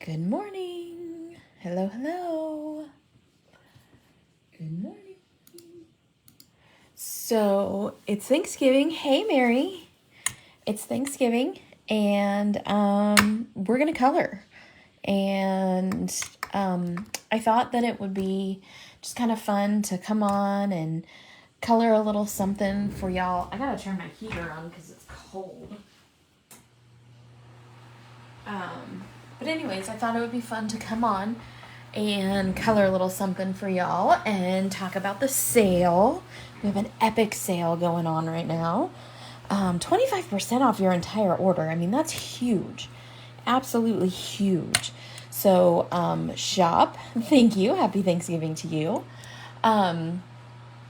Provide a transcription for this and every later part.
Good morning. Hello, hello. Good morning. So it's Thanksgiving. Hey, Mary. It's Thanksgiving, and we're gonna color. And I thought that it would be just kind of fun to come on and color a little something for y'all. I gotta turn my heater on because it's cold. But anyways, I thought it would be fun to come on and color a little something for y'all and talk about the sale. We have an epic sale going on right now. 25% off your entire order. I mean, that's huge. Absolutely huge. So, shop. Thank you. Happy Thanksgiving to you.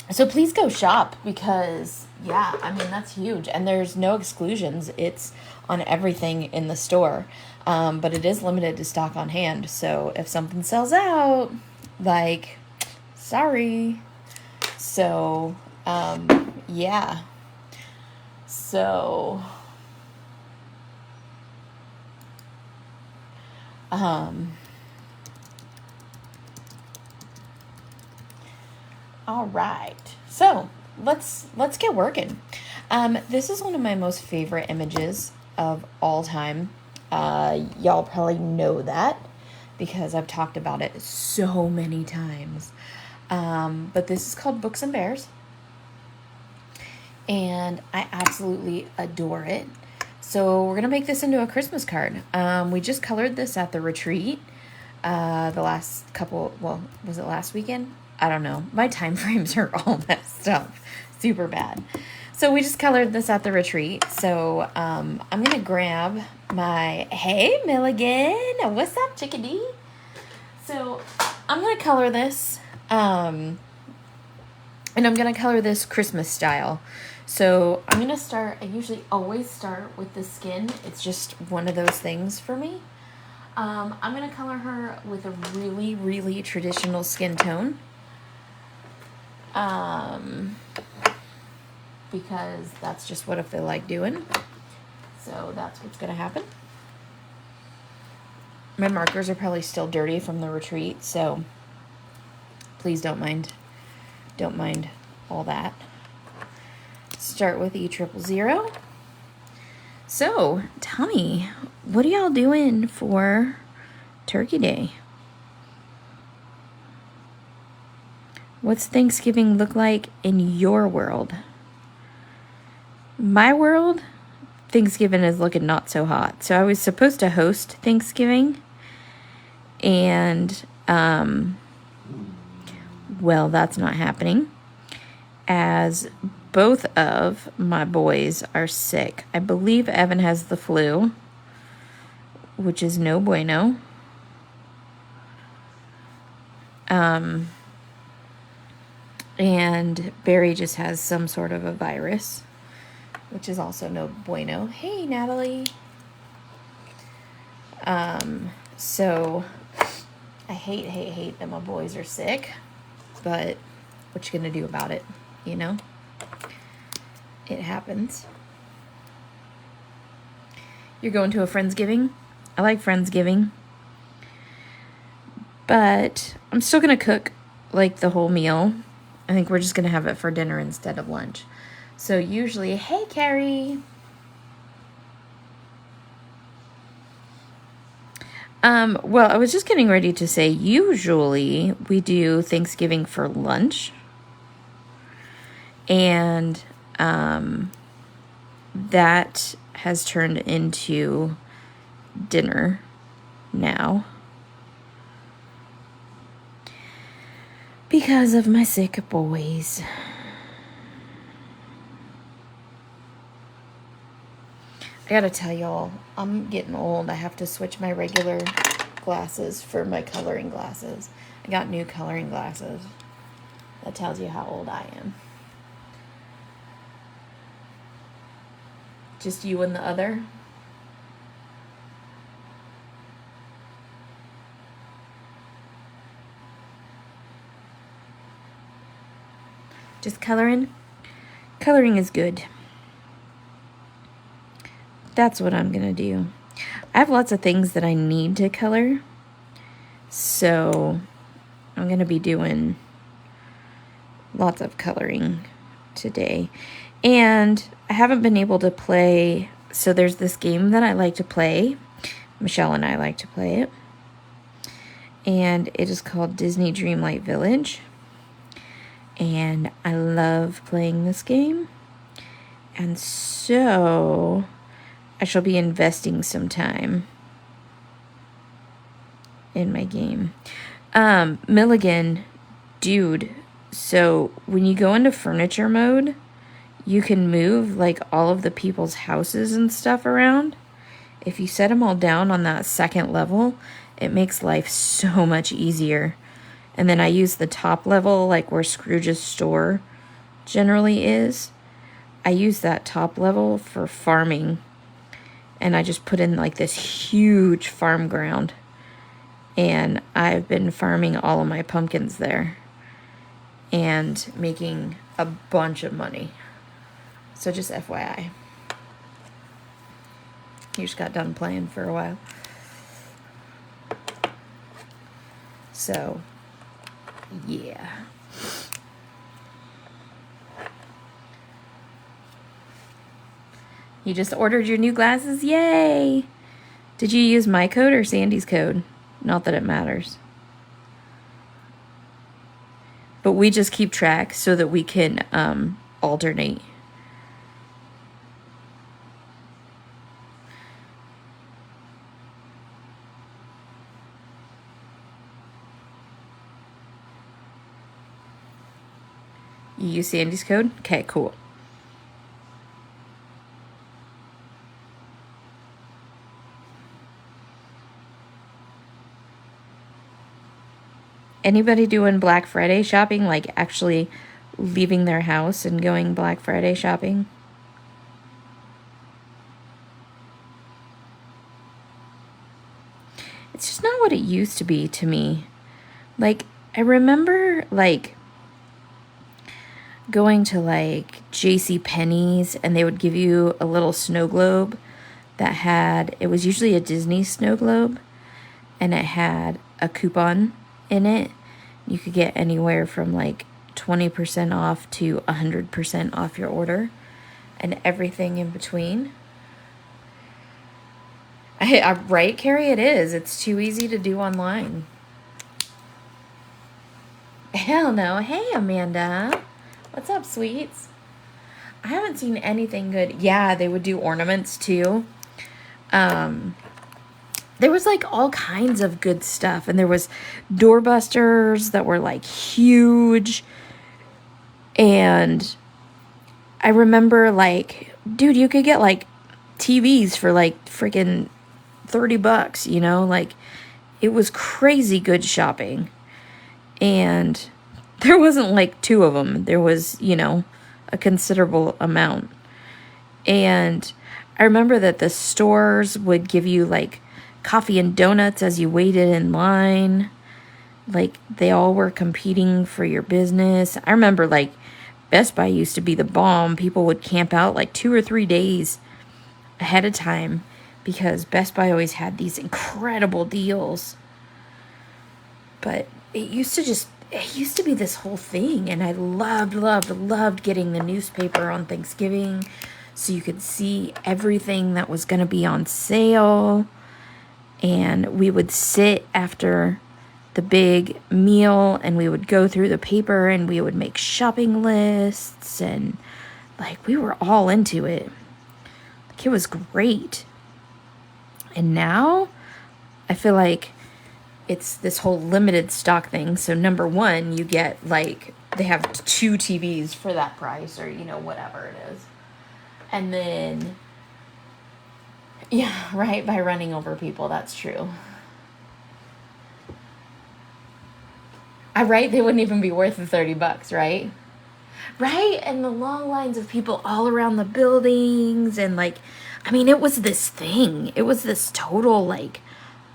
So please go shop because, yeah, I mean, that's huge. And there's no exclusions. It's on everything in the store. But it is limited to stock on hand. So if something sells out, like, sorry. So, yeah. So, all right. So let's get working. This is one of my most favorite images of all time. Y'all probably know that because I've talked about it so many times. But this is called Books and Bears. And I absolutely adore it. So we're going to make this into a Christmas card. We just colored this at the retreat. The last couple, well, was it last weekend? I don't know. My time frames are all messed up. Super bad. So we just colored this at the retreat. So I'm going to grab my, hey, Milligan, what's up, chickadee? So I'm going to color this, and I'm going to color this Christmas style. So I'm going to start, I usually always start with the skin. It's just one of those things for me. I'm going to color her with a really, really traditional skin tone. Because that's just what I feel like doing. So that's what's going to happen. My markers are probably still dirty from the retreat, so please don't mind all that. Start with E000. So, tell me, what are y'all doing for Turkey Day? What's Thanksgiving look like in your world? My world, Thanksgiving is looking not so hot. So I was supposed to host Thanksgiving, and well, that's not happening, as both of my boys are sick. I believe Evan has the flu, which is no bueno. And Barry just has some sort of a virus, which is also no bueno. Hey, Natalie. So I hate that my boys are sick, but what you gonna do about it, you know? It happens. You're going to a Friendsgiving? I like Friendsgiving. But I'm still gonna cook like the whole meal. I think we're just gonna have it for dinner instead of lunch. So usually, hey, Carrie. Well, I was just getting ready to say, usually we do Thanksgiving for lunch. And that has turned into dinner now. Because of my sick boys. I gotta tell y'all, I'm getting old. I have to switch my regular glasses for my coloring glasses. I got new coloring glasses. That tells you how old I am. Just you and the other? Just coloring? Coloring is good. That's what I'm gonna do. I have lots of things that I need to color. So I'm going to be doing lots of coloring today. And I haven't been able to play. So there's this game that I like to play. Michelle and I like to play it. And it is called Disney Dreamlight Village. And I love playing this game. And so I shall be investing some time in my game. Milligan, dude, so when you go into furniture mode, you can move like all of the people's houses and stuff around. If you set them all down on that second level, it makes life so much easier. And then I use the top level, like where Scrooge's store generally is. I use that top level for farming. And I just put in like this huge farm ground. And I've been farming all of my pumpkins there. And making a bunch of money. So just FYI. You just got done playing for a while. So, yeah. You just ordered your new glasses? Yay! Did you use my code or Sandy's code? Not that it matters. But we just keep track so that we can alternate. You use Sandy's code? Okay, cool. Anybody doing Black Friday shopping, like actually leaving their house and going Black Friday shopping? It's just not what it used to be to me. Like, I remember, like, going to, like, J.C. Penney's, and they would give you a little snow globe that had, it was usually a Disney snow globe, and it had a coupon in it. You could get anywhere from like 20% off to 100% off your order and everything in between. Right, Carrie? It is. It's too easy to do online. Hell no. Hey, Amanda. What's up, sweets? I haven't seen anything good. Yeah, they would do ornaments too. There was like all kinds of good stuff. And there was doorbusters that were like huge. And I remember like, dude, you could get like TVs for like freaking $30, you know? Like, it was crazy good shopping. And there wasn't like two of them. There was, you know, a considerable amount. And I remember that the stores would give you like coffee and donuts as you waited in line. Like, they all were competing for your business. I remember like Best Buy used to be the bomb. People would camp out like 2 or 3 days ahead of time because Best Buy always had these incredible deals. But it used to be this whole thing, and I loved getting the newspaper on Thanksgiving so you could see everything that was going to be on sale. And we would sit after the big meal and we would go through the paper and we would make shopping lists, and like we were all into it. Like, it was great. And now I feel like it's this whole limited stock thing. So number one, you get like, they have 2 TVs for that price, or, you know, whatever it is. And then, yeah, right, by running over people, that's true. Right, they wouldn't even be worth the $30, right? Right, and the long lines of people all around the buildings, and like, I mean, it was this thing. It was this total like,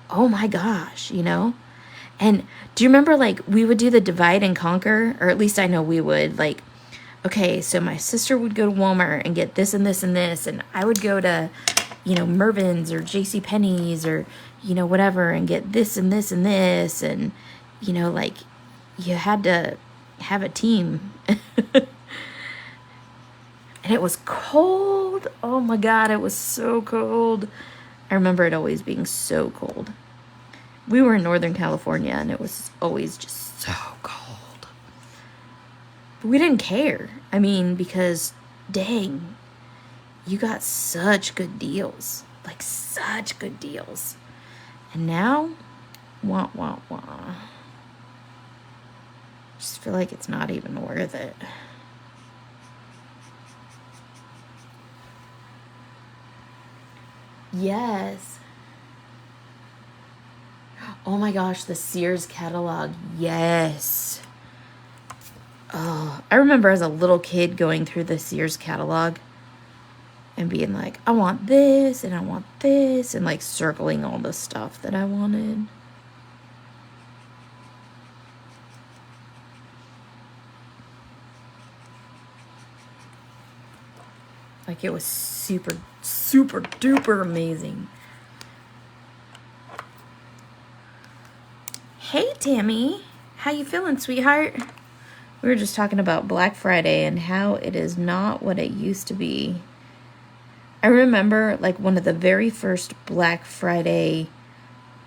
oh my gosh, you know? And do you remember, like, we would do the divide and conquer, or at least I know we would, like, okay, so my sister would go to Walmart and get this and this and this, and I would go to Mervyn's or J.C. Penney's or, whatever, and get this and this and this. And, like, you had to have a team. And it was cold. Oh my God, it was so cold. I remember it always being so cold. We were in Northern California and it was always just so cold. But we didn't care. I mean, because dang, you got such good deals. Like such good deals. And now, wah, wah, wah. Just feel like it's not even worth it. Yes. Oh my gosh, the Sears catalog. Yes. Oh, I remember as a little kid going through the Sears catalog and being like, I want this and I want this, and like circling all the stuff that I wanted. Like it was super, super duper amazing. Hey, Tammy. How you feeling, sweetheart? We were just talking about Black Friday and how it is not what it used to be. I remember like one of the very first Black Friday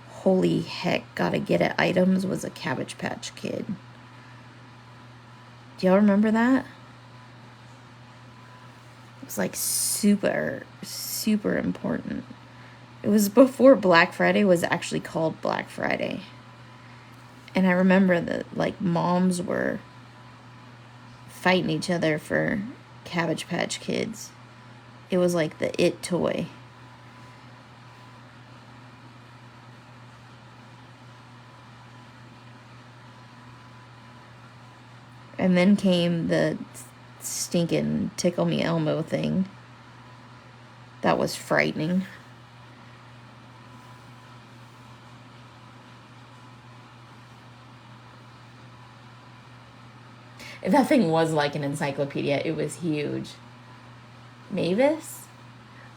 holy heck gotta get it items was a Cabbage Patch Kid. Do y'all remember that? It was like super, super important. It was before Black Friday was actually called Black Friday. And I remember that like moms were fighting each other for Cabbage Patch Kids. It was like the it toy. And then came the stinking Tickle Me Elmo thing. That was frightening. That thing was like an encyclopedia. It was huge. Mavis?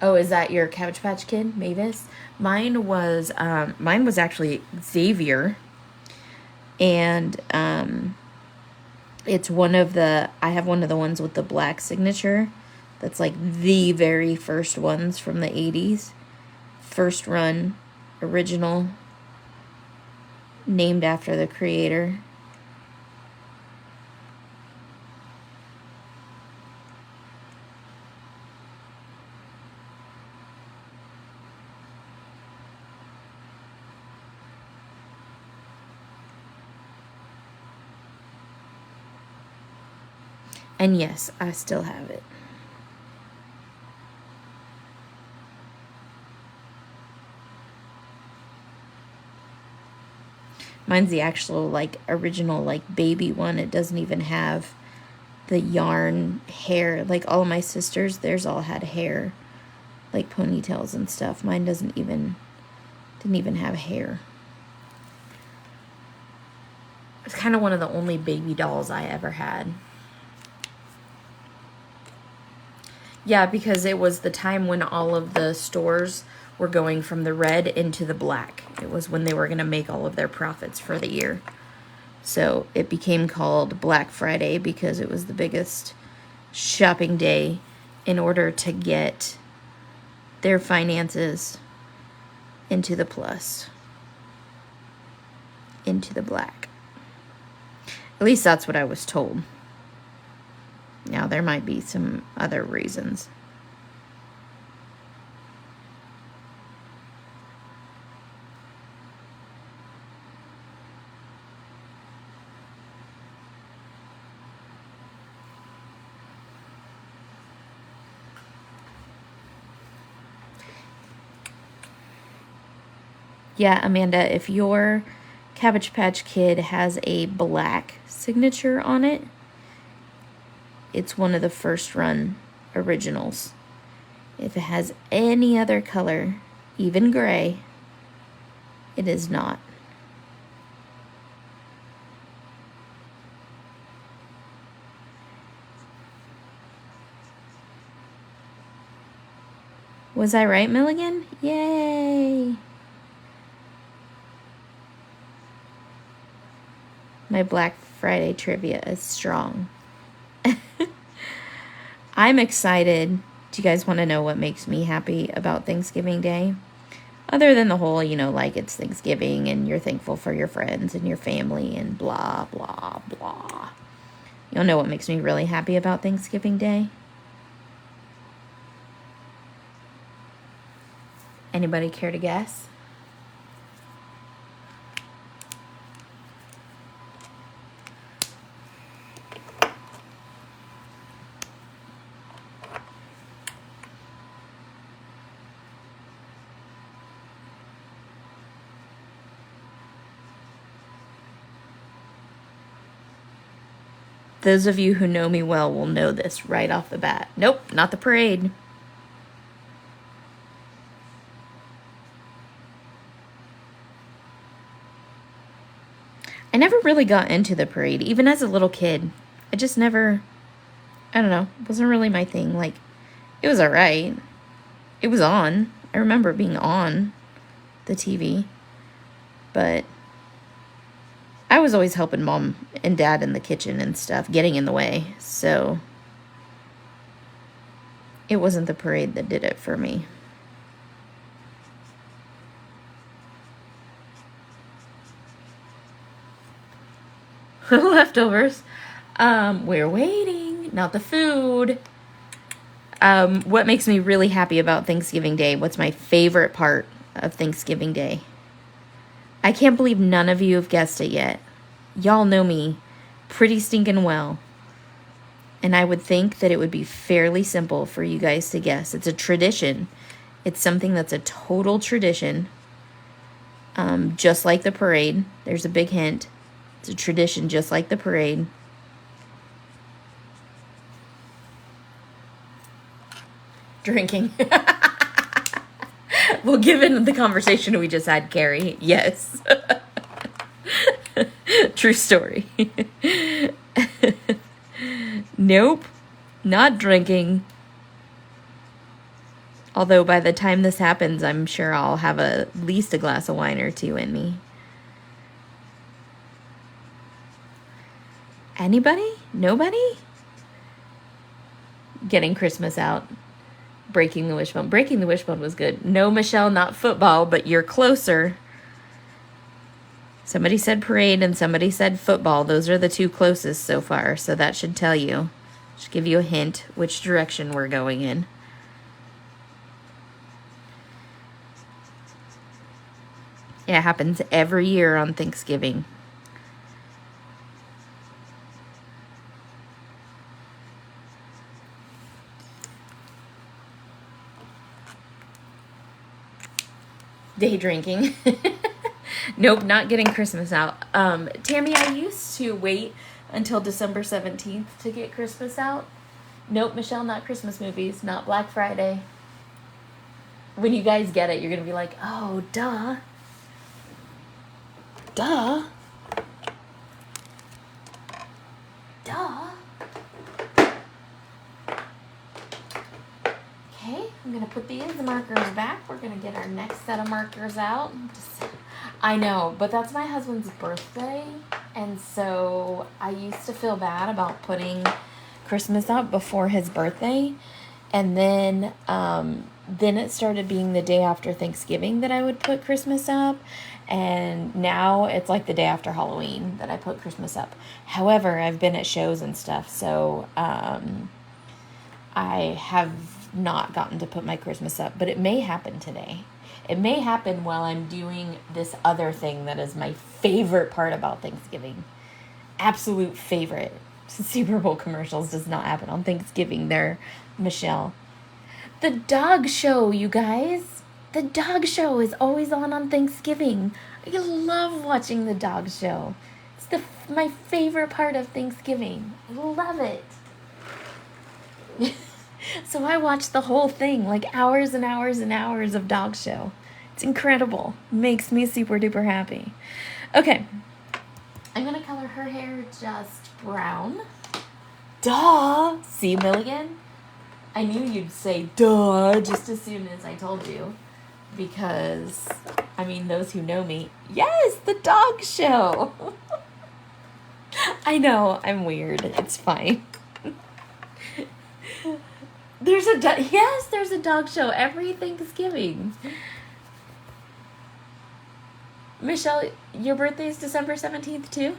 Oh, is that your Cabbage Patch Kid, Mavis? Mine was actually Xavier. And it's I have one of the ones with the black signature. That's like the very first ones from the 80s. First run, original, named after the creator. And yes, I still have it. Mine's the actual, like, original, like, baby one. It doesn't even have the yarn hair. Like, all of my sisters, theirs all had hair. Like, ponytails and stuff. Mine didn't even have hair. It's kind of one of the only baby dolls I ever had. Yeah, because it was the time when all of the stores were going from the red into the black. It was when they were going to make all of their profits for the year. So it became called Black Friday because it was the biggest shopping day in order to get their finances into the plus, into the black. At least that's what I was told. Now, there might be some other reasons. Yeah, Amanda, if your Cabbage Patch Kid has a black signature on it, it's one of the first run originals. If it has any other color, even gray, it is not. Was I right, Milligan? Yay! My Black Friday trivia is strong. I'm excited. Do you guys want to know what makes me happy about Thanksgiving Day? Other than the whole, like it's Thanksgiving and you're thankful for your friends and your family and blah, blah, blah. You'll know what makes me really happy about Thanksgiving Day? Anybody care to guess? Those of you who know me well will know this right off the bat. Nope, not the parade. I never really got into the parade, even as a little kid. I just never, I don't know, it wasn't really my thing. Like, it was alright. It was on. I remember it being on the TV. But I was always helping Mom and Dad in the kitchen and stuff, getting in the way. So it wasn't the parade that did it for me. Leftovers. We're waiting. Not the food. What makes me really happy about Thanksgiving Day? What's my favorite part of Thanksgiving Day? I can't believe none of you have guessed it yet. Y'all know me pretty stinking well. And I would think that it would be fairly simple for you guys to guess. It's a tradition. It's something that's a total tradition. Just like the parade. There's a big hint. It's a tradition just like the parade. Drinking. Well, given the conversation we just had, Carrie, yes. True story. Nope, not drinking. Although by the time this happens, I'm sure I'll have at least a glass of wine or two in me. Anybody? Nobody? Getting Christmas out. Breaking the wishbone. Breaking the wishbone was good. No, Michelle, not football, but you're closer. Somebody said parade and somebody said football. Those are the two closest so far, so that should tell you. Should give you a hint which direction we're going in. It happens every year on Thanksgiving. Day drinking. Nope, not getting Christmas out. Tammy, I used to wait until December 17th to get Christmas out. Nope, Michelle, not Christmas movies, not Black Friday. When you guys get it, you're going to be like, oh, duh. Duh. Duh. Okay, I'm going to put these markers back. We're going to get our next set of markers out. I know, but that's my husband's birthday, and so I used to feel bad about putting Christmas up before his birthday, and then it started being the day after Thanksgiving that I would put Christmas up, and now it's like the day after Halloween that I put Christmas up. However, I've been at shows and stuff, so I have not gotten to put my Christmas up, but it may happen today. It may happen while I'm doing this other thing that is my favorite part about Thanksgiving. Absolute favorite. Super Bowl commercials does not happen on Thanksgiving there, Michelle. The dog show, you guys. The dog show is always on Thanksgiving. I love watching the dog show. It's my favorite part of Thanksgiving. I love it. So I watched the whole thing, like hours and hours and hours of dog show. It's incredible. Makes me super duper happy. Okay. I'm going to color her hair just brown. Duh. See, Milligan? I knew you'd say duh just as soon as I told you. Because, I mean, those who know me, yes, the dog show. I know, I'm weird. It's fine. There's a dog show every Thanksgiving. Michelle, your birthday is December 17th too?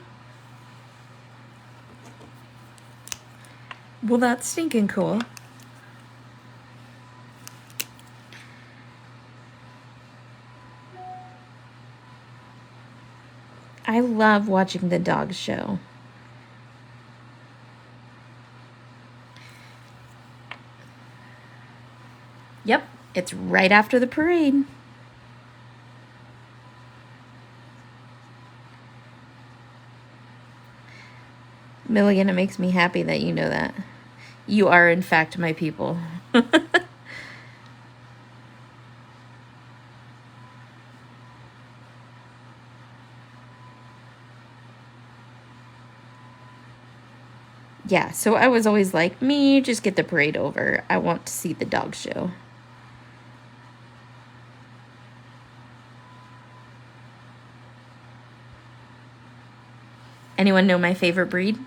Well, that's stinking cool. I love watching the dog show. Yep, it's right after the parade. Milligan, it makes me happy that you know that. You are, in fact, my people. Yeah, so I was always like, me, just get the parade over. I want to see the dog show. Anyone know my favorite breed?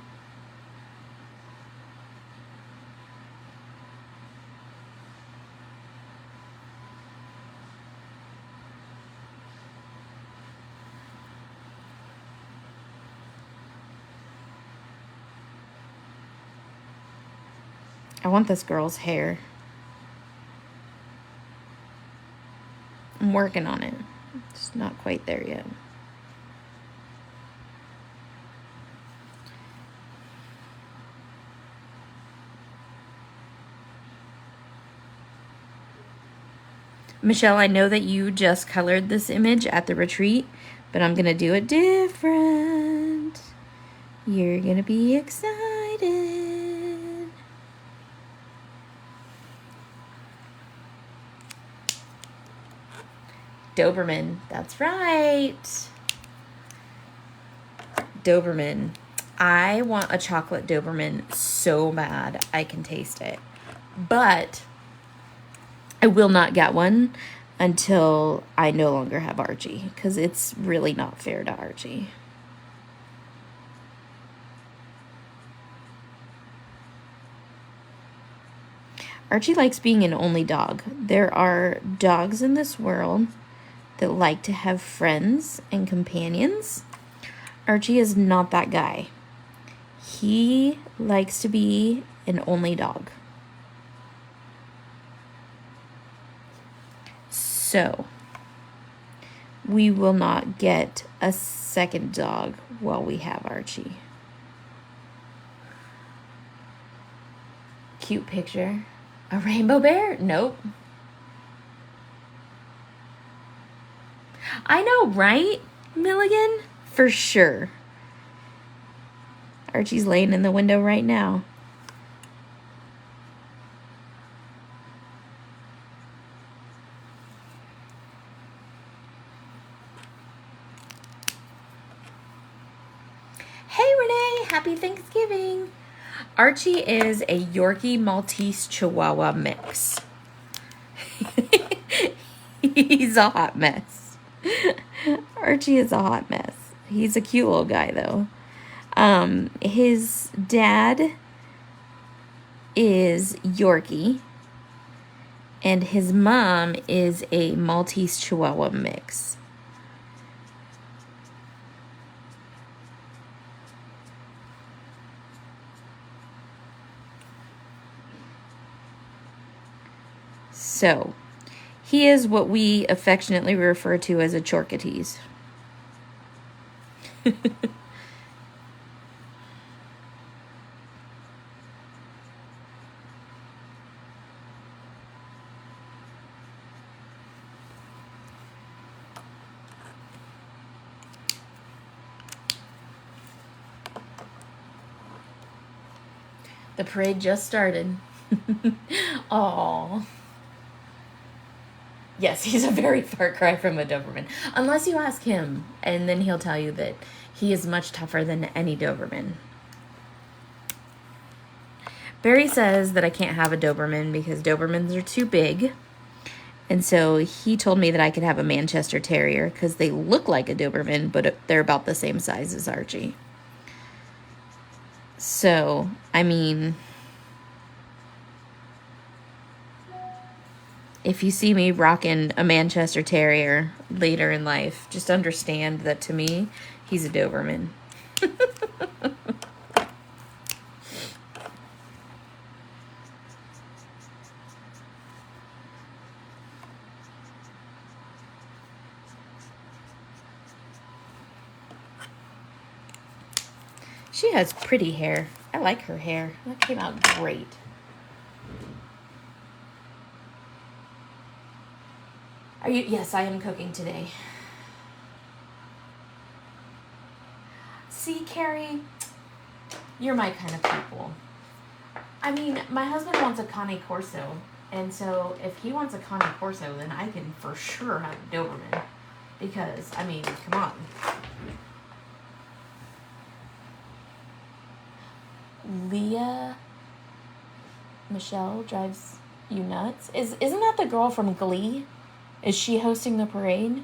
I want this girl's hair. I'm working on it. It's not quite there yet. Michelle, I know that you just colored this image at the retreat, but I'm going to do it different. You're going to be excited. Doberman, that's right. Doberman. I want a chocolate Doberman so bad I can taste it. But I will not get one until I no longer have Archie, because it's really not fair to Archie. Archie likes being an only dog. There are dogs in this world that like to have friends and companions. Archie is not that guy. He likes to be an only dog. So, we will not get a second dog while we have Archie. Cute picture. A rainbow bear? Nope. I know, right, Milligan? For sure. Archie's laying in the window right now. Hey, Renee, happy Thanksgiving. Archie is a Yorkie Maltese Chihuahua mix. He's a hot mess. Archie is a hot mess. He's a cute little guy, though. His dad is Yorkie, and his mom is a Maltese Chihuahua mix. So, he is what we affectionately refer to as a Chorkatese. The parade just started. Aww. Yes, he's a very far cry from a Doberman. Unless you ask him, and then he'll tell you that he is much tougher than any Doberman. Barry says that I can't have a Doberman because Dobermans are too big. And so he told me that I could have a Manchester Terrier because they look like a Doberman, but they're about the same size as Archie. So, I mean, if you see me rocking a Manchester Terrier later in life, just understand that to me, he's a Doberman. She has pretty hair. I like her hair. That came out great. Are you? Yes, I am cooking today. See, Carrie, you're my kind of people. I mean, my husband wants a Cane Corso, and so if he wants a Cane Corso, then I can for sure have a Doberman. Because, I mean, come on. Leah Michelle drives you nuts. Isn't that the girl from Glee? Is she hosting the parade?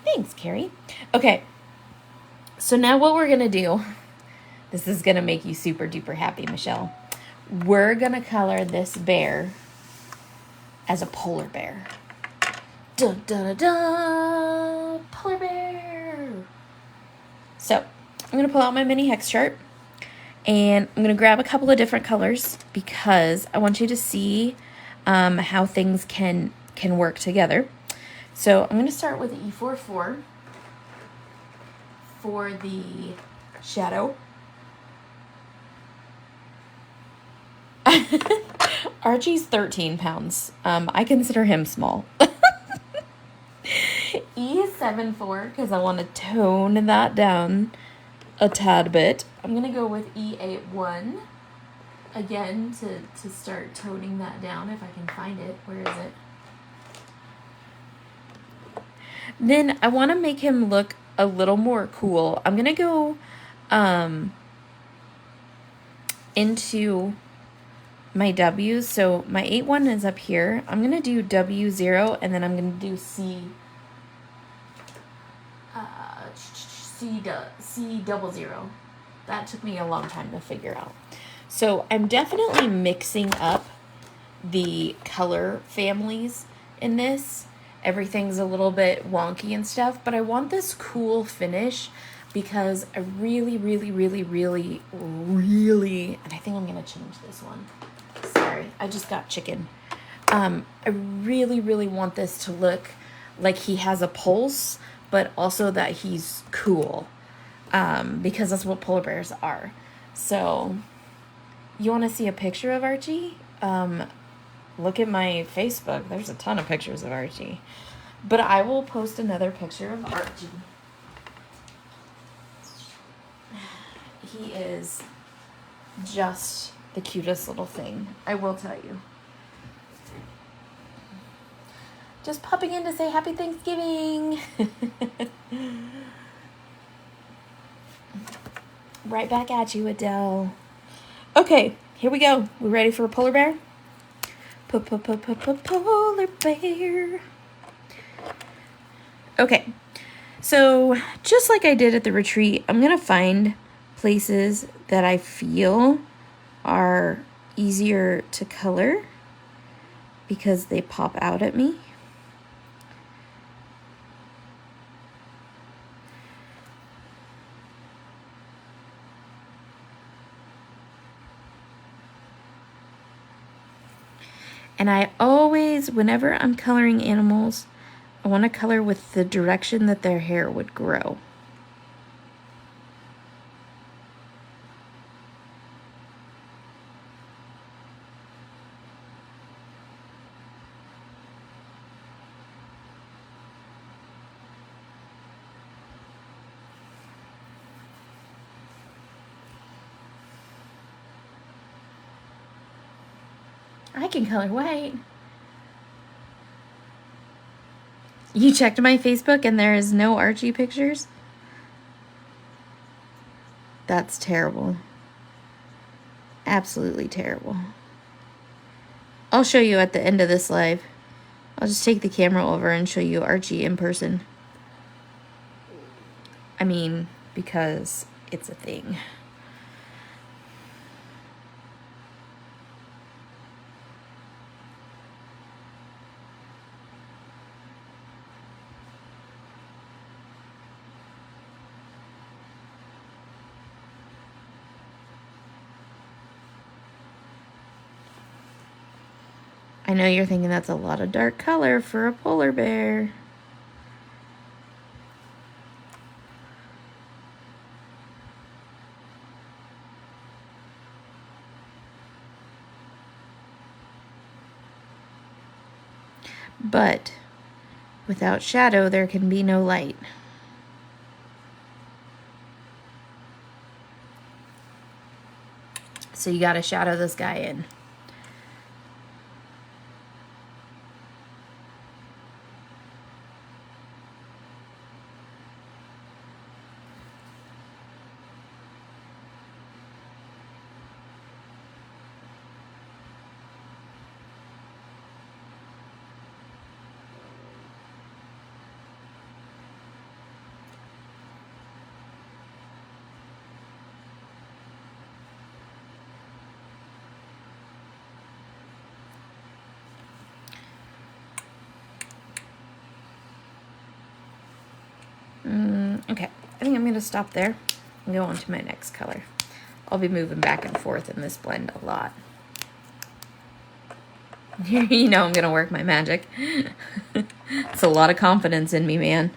Thanks, Carrie. Okay. So now what we're going to do, this is going to make you super duper happy, Michelle. We're going to color this bear as a polar bear. Dun, dun, dun, dun, polar bear. So I'm going to pull out my mini hex chart. And I'm going to grab a couple of different colors because I want you to see how things can work together. So I'm going to start with the E44 for the shadow. Archie's 13 pounds. I consider him small. E74 because I want to tone that down a tad bit. I'm going to go with E81 again to start toning that down if I can find it. Where is it? Then I want to make him look a little more cool. I'm going to go into my W's. So my 81 is up here. I'm going to do W0 and then I'm going to do C00. That took me a long time to figure out. So I'm definitely mixing up the color families in this. Everything's a little bit wonky and stuff, but I want this cool finish because I really, and I think I'm going to change this one. Sorry, I just got chicken. I really want this to look like he has a pulse, but also that he's cool, because that's what polar bears are. So, you want to see a picture of Archie? Look at my Facebook. There's a ton of pictures of Archie. But I will post another picture of Archie. He is just the cutest little thing, I will tell you. Just popping in to say Happy Thanksgiving. Right back at you, Adele. Okay, here we go. We ready for a polar bear? Polar bear. Okay, so just like I did at the retreat, I'm going to find places that I feel are easier to color because they pop out at me. And I always, whenever I'm coloring animals, I want to color with the direction that their hair would grow. I can color white. You checked my Facebook and there is no Archie pictures? That's terrible. Absolutely terrible. I'll show you at the end of this live. I'll just take the camera over and show you Archie in person. I mean, because it's a thing. I know you're thinking that's a lot of dark color for a polar bear. But without shadow, there can be no light. So you gotta shadow this guy in. Okay, I think I'm going to stop there and go on to my next color. I'll be moving back and forth in this blend a lot. You know I'm going to work my magic. It's a lot of confidence in me, man.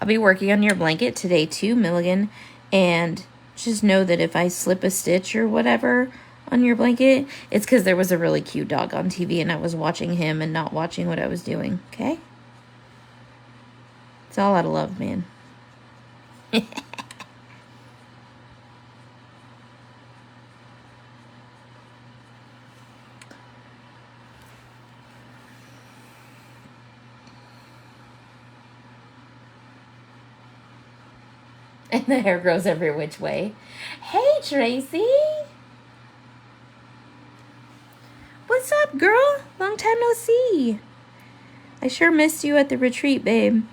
I'll be working on your blanket today too, Milligan, and just know that if I slip a stitch or whatever on your blanket, it's because there was a really cute dog on TV and I was watching him and not watching what I was doing, okay? It's all out of love, man. And the hair grows every which way. Hey, Tracy. What's up, girl? Long time no see. I sure missed you at the retreat, babe.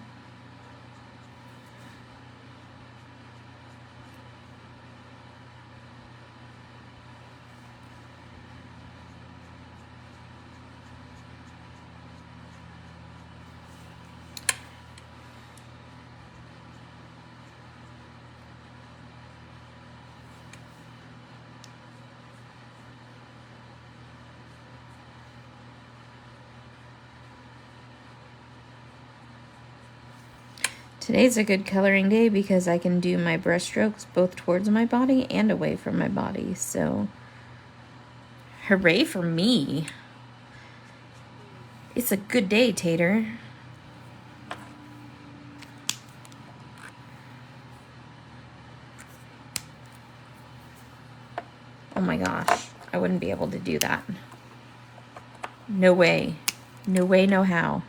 Today's a good coloring day because I can do my brush strokes both towards my body and away from my body. So, hooray for me. It's a good day, Tater. Oh my gosh, I wouldn't be able to do that. No way. No way, no how.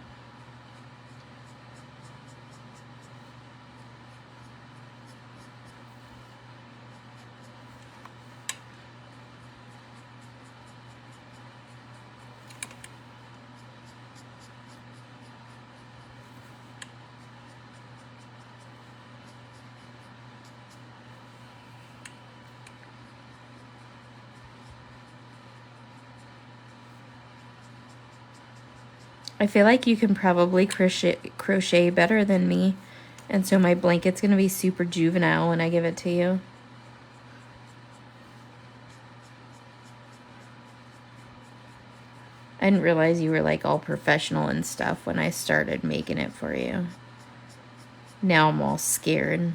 I feel like you can probably crochet better than me, and so my blanket's going to be super juvenile when I give it to you. I didn't realize you were like all professional and stuff when I started making it for you. Now I'm all scared.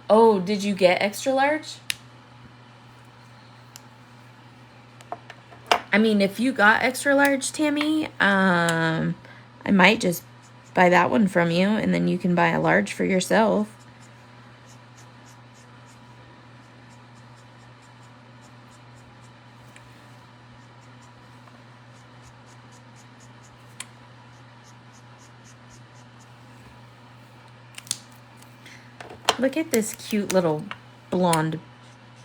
Oh, did you get extra large? I mean, if you got extra large, Tammy, I might just buy that one from you, and then you can buy a large for yourself. Look at this cute little blonde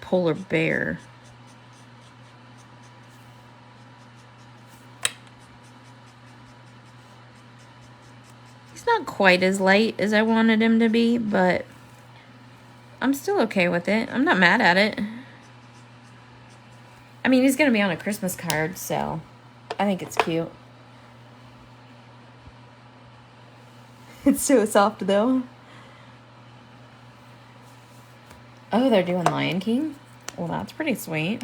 polar bear. He's not quite as light as I wanted him to be, but I'm still okay with it. I'm not mad at it. I mean, he's going to be on a Christmas card, so I think it's cute. It's so soft, though. Oh, they're doing Lion King? Well, that's pretty sweet.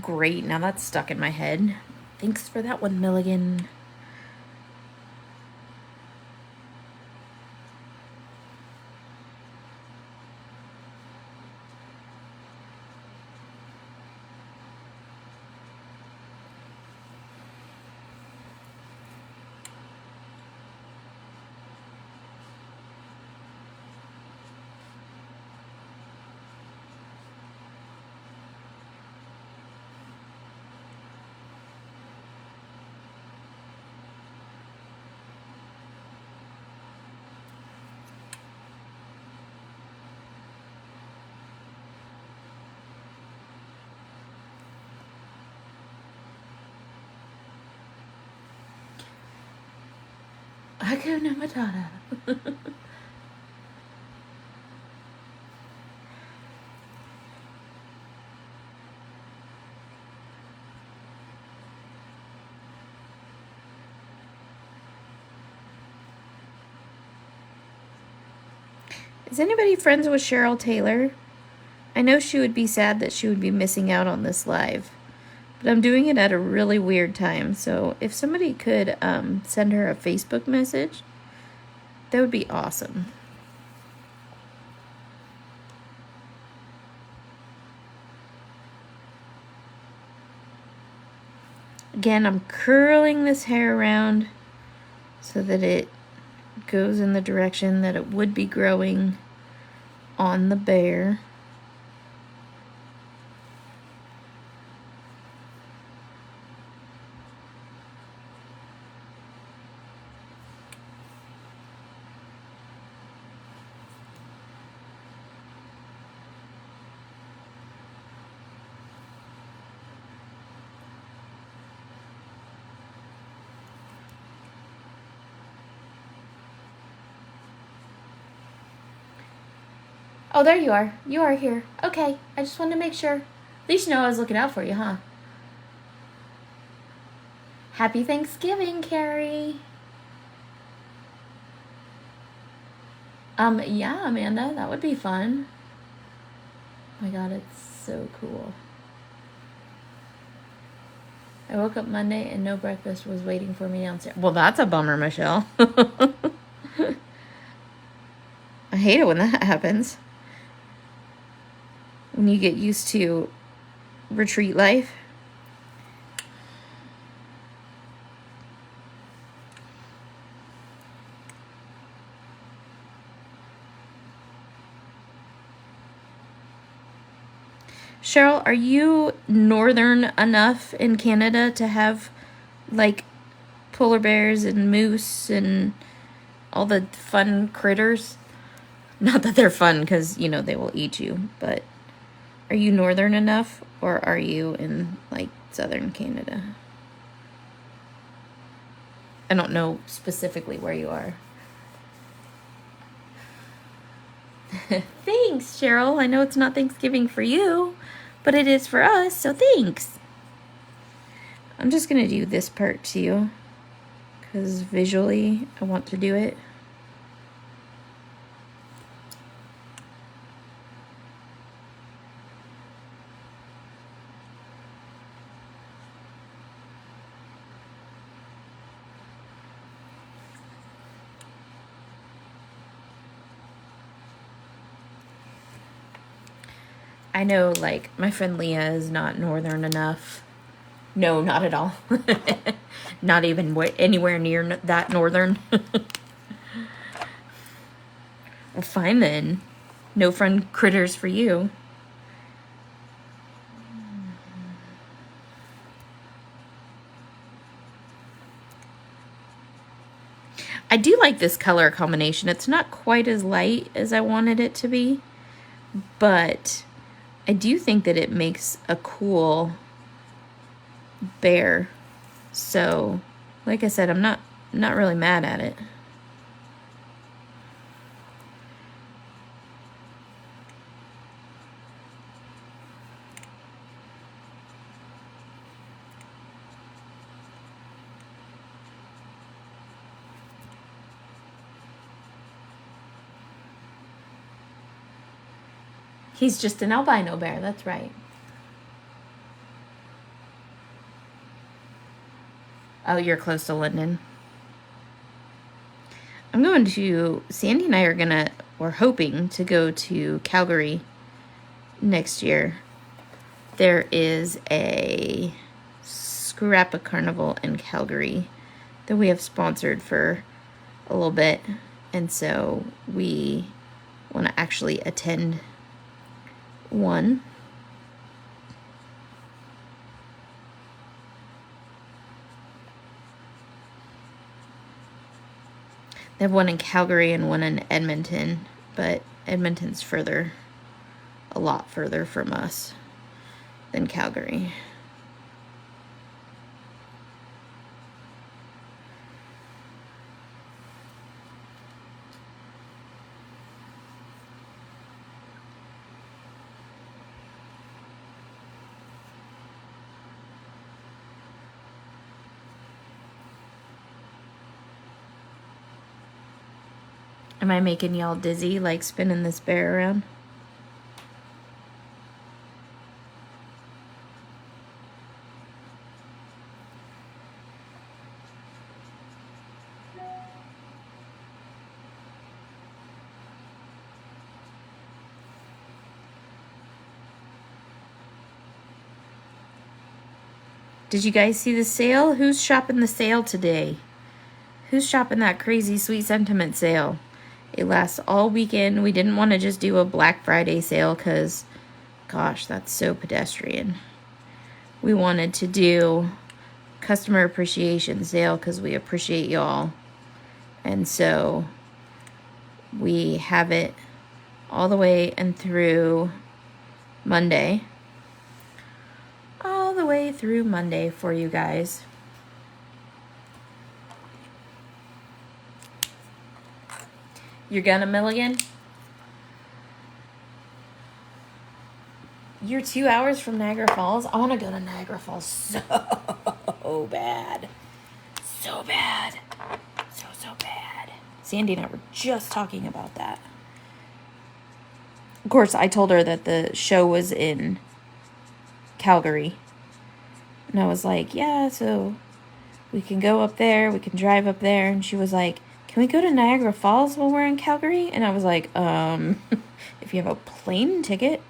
Great, now that's stuck in my head. Thanks for that one, Milligan. Hakuna Matata. Is anybody friends with Cheryl Taylor? I know she would be sad that she would be missing out on this live, but I'm doing it at a really weird time, so if somebody could send her a Facebook message, that would be awesome. Again, I'm curling this hair around so that it goes in the direction that it would be growing on the bear. Oh, there you are. You are here. Okay, I just wanted to make sure. At least you know I was looking out for you, huh? Happy Thanksgiving, Carrie. Yeah, Amanda, that would be fun. Oh my God, it's so cool. I woke up Monday and no breakfast was waiting for me downstairs. Well, that's a bummer, Michelle. I hate it when that happens. When you get used to retreat life. Cheryl, are you northern enough in Canada to have, like, polar bears and moose and all the fun critters? Not that they're fun, because, you know, they will eat you, but are you northern enough, or are you in, like, southern Canada? I don't know specifically where you are. Thanks, Cheryl. I know it's not Thanksgiving for you, but it is for us, so thanks. I'm just going to do this part too, because visually I want to do it. I know, like, my friend Leah is not northern enough. No, not at all. Not even anywhere near that northern. Well, fine then. No fun critters for you. I do like this color combination. It's not quite as light as I wanted it to be, but I do think that it makes a cool bear. So, like I said, I'm not really mad at it. He's just an albino bear, that's right. Oh, you're close to London. I'm going to, Sandy and I are we're hoping to go to Calgary next year. There is a Scrappa Carnival in Calgary that we have sponsored for a little bit. And so we want to actually attend one. They have one in Calgary and one in Edmonton, but Edmonton's a lot further from us than Calgary. Am I making y'all dizzy, like spinning this bear around? Did you guys see the sale? Who's shopping the sale today? Who's shopping that crazy Sweet Sentiment sale? It lasts all weekend. We didn't want to just do a Black Friday sale because, gosh, that's so pedestrian. We wanted to do customer appreciation sale because we appreciate y'all. And so we have it all the way and through Monday. All the way through Monday for you guys. You're gonna Milligan? You're 2 hours from Niagara Falls? I want to go to Niagara Falls so bad. So bad. So bad. Sandy and I were just talking about that. Of course, I told her that the show was in Calgary. And I was like, yeah, so we can go up there. We can drive up there. And she was like, can we go to Niagara Falls while we're in Calgary? And I was like, if you have a plane ticket.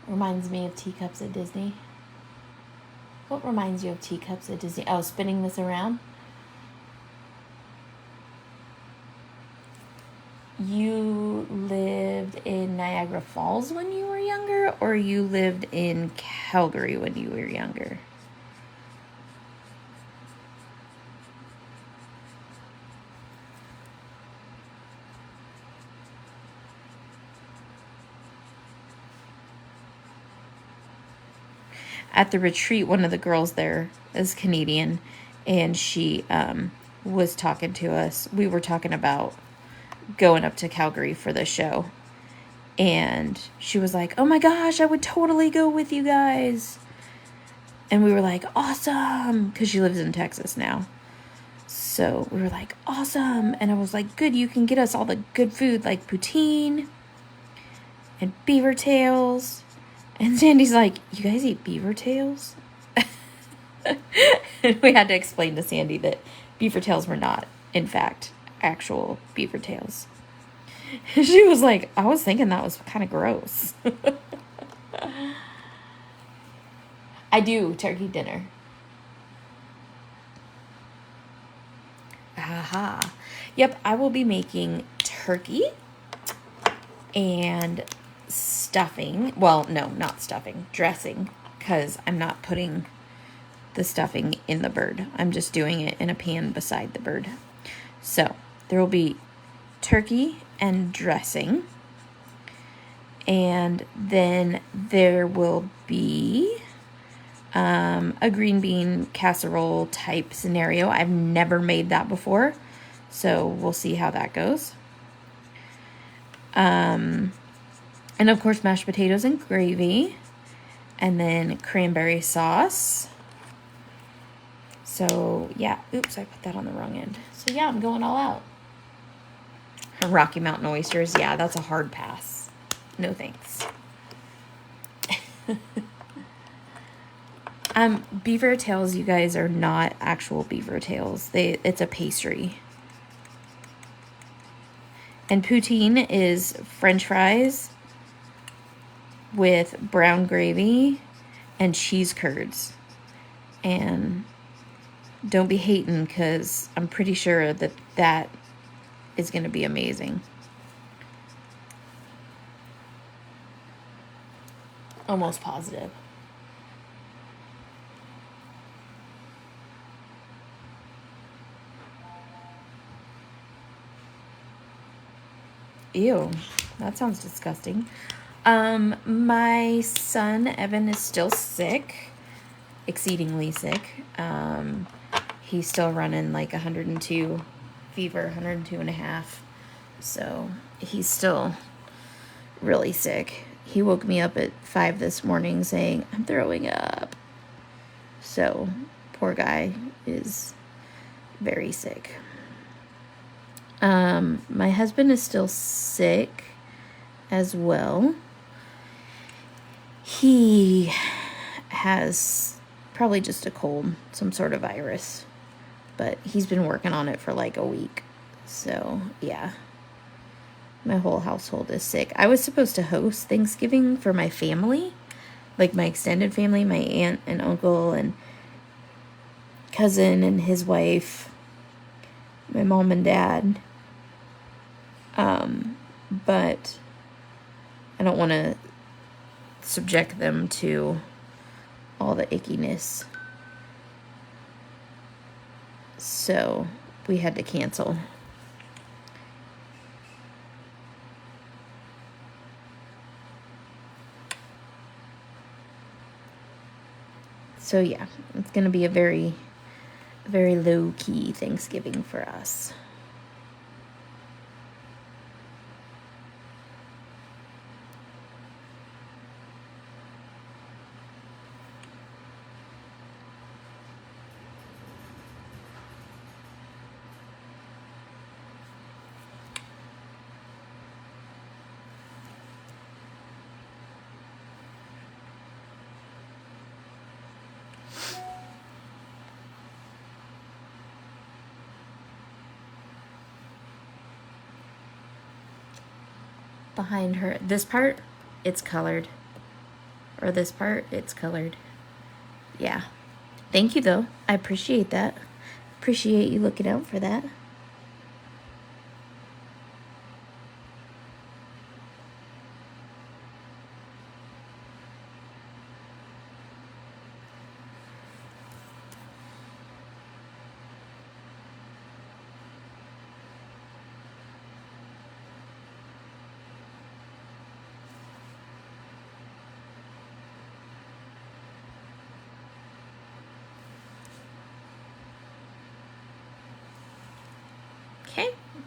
Reminds me of teacups at Disney. What reminds you of teacups at Disney? Oh, spinning this around? You lived in Niagara Falls when you were younger, or you lived in Calgary when you were younger? At the retreat, one of the girls there is Canadian, and she was talking to us. We were talking about going up to Calgary for the show. And she was like, oh my gosh, I would totally go with you guys. And we were like, awesome, because she lives in Texas now. So we were like, awesome. And I was like, good, you can get us all the good food, like poutine and beaver tails. And Sandy's like, you guys eat beaver tails? And we had to explain to Sandy that beaver tails were not, in fact, actual beaver tails. She was like, I was thinking that was kind of gross. I do turkey dinner. Aha. Yep, I will be making turkey and stuffing. Well, no, not stuffing, dressing, because I'm not putting the stuffing in the bird. I'm just doing it in a pan beside the bird. So there will be turkey and dressing. And then there will be a green bean casserole type scenario. I've never made that before, so we'll see how that goes. And of course, mashed potatoes and gravy, and then cranberry sauce. So yeah, oops, I put that on the wrong end. So yeah, I'm going all out. Rocky Mountain oysters, yeah, that's a hard pass. No thanks. Beaver tails, you guys, are not actual beaver tails. It's a pastry. And poutine is French fries with brown gravy and cheese curds. And don't be hating, because I'm pretty sure that is going to be amazing. Almost positive. Ew, that sounds disgusting. My son, Evan, is still sick. Exceedingly sick. He's still running like 102 fever, 102 and a half. So he's still really sick. He woke me up at 5 this morning saying, I'm throwing up. So poor guy is very sick. My husband is still sick as well. He has probably just a cold, some sort of virus, but he's been working on it for like a week. So yeah, my whole household is sick. I was supposed to host Thanksgiving for my family, like my extended family, my aunt and uncle and cousin and his wife, my mom and dad. But I don't want to subject them to all the ickiness. So we had to cancel. So yeah, it's going to be a very, very low-key Thanksgiving for us. Behind her, this part, it's colored. Or this part, it's colored. Yeah. Thank you, though. I appreciate that. Appreciate you looking out for that.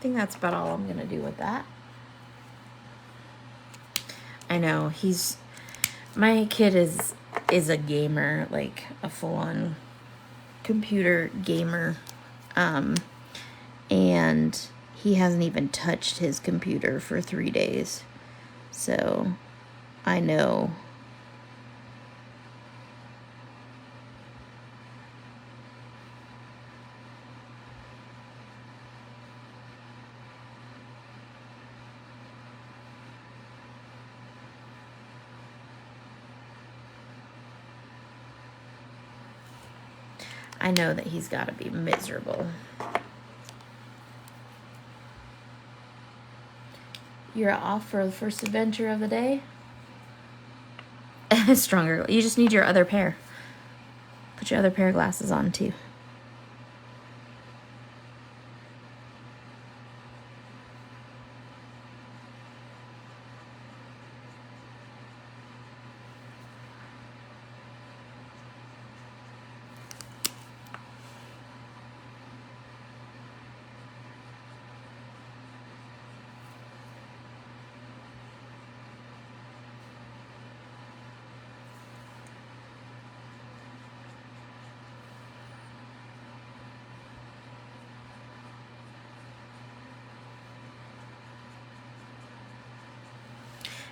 think that's about all I'm gonna do with that. I know, my kid is a gamer, like a full-on computer gamer. And he hasn't even touched his computer for 3 days. So I know. I know that he's got to be miserable. You're off for the first adventure of the day? Stronger. You just need your other pair. Put your other pair of glasses on, too.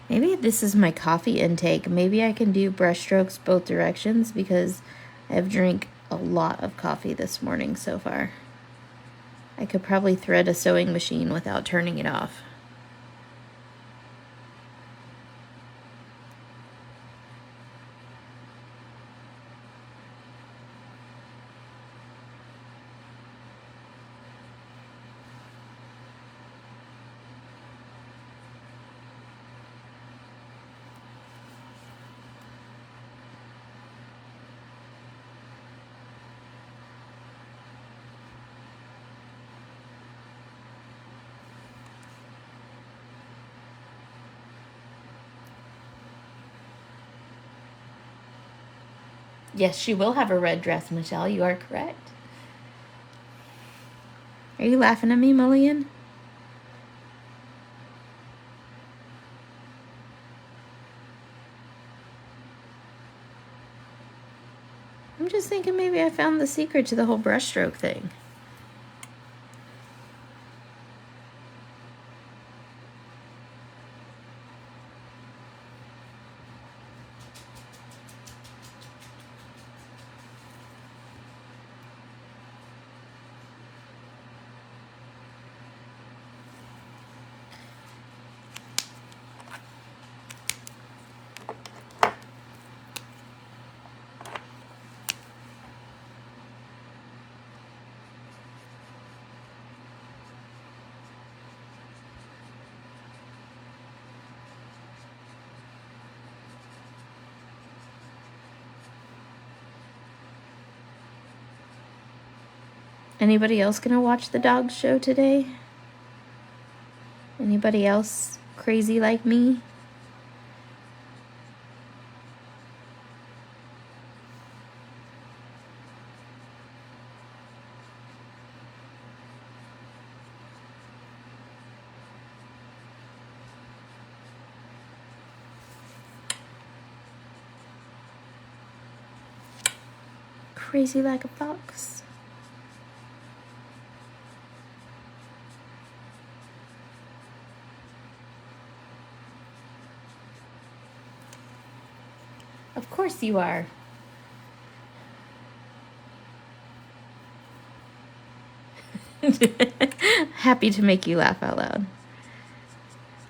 Maybe this is my coffee intake. Maybe I can do brush strokes both directions because I've drank a lot of coffee this morning so far. I could probably thread a sewing machine without turning it off. Yes, she will have a red dress, Michelle. You are correct. Are you laughing at me, Mulligan? I'm just thinking maybe I found the secret to the whole brushstroke thing. Anybody else gonna watch the dog show today? Anybody else crazy like me? Crazy like a fox. Of course you are. Happy to make you laugh out loud.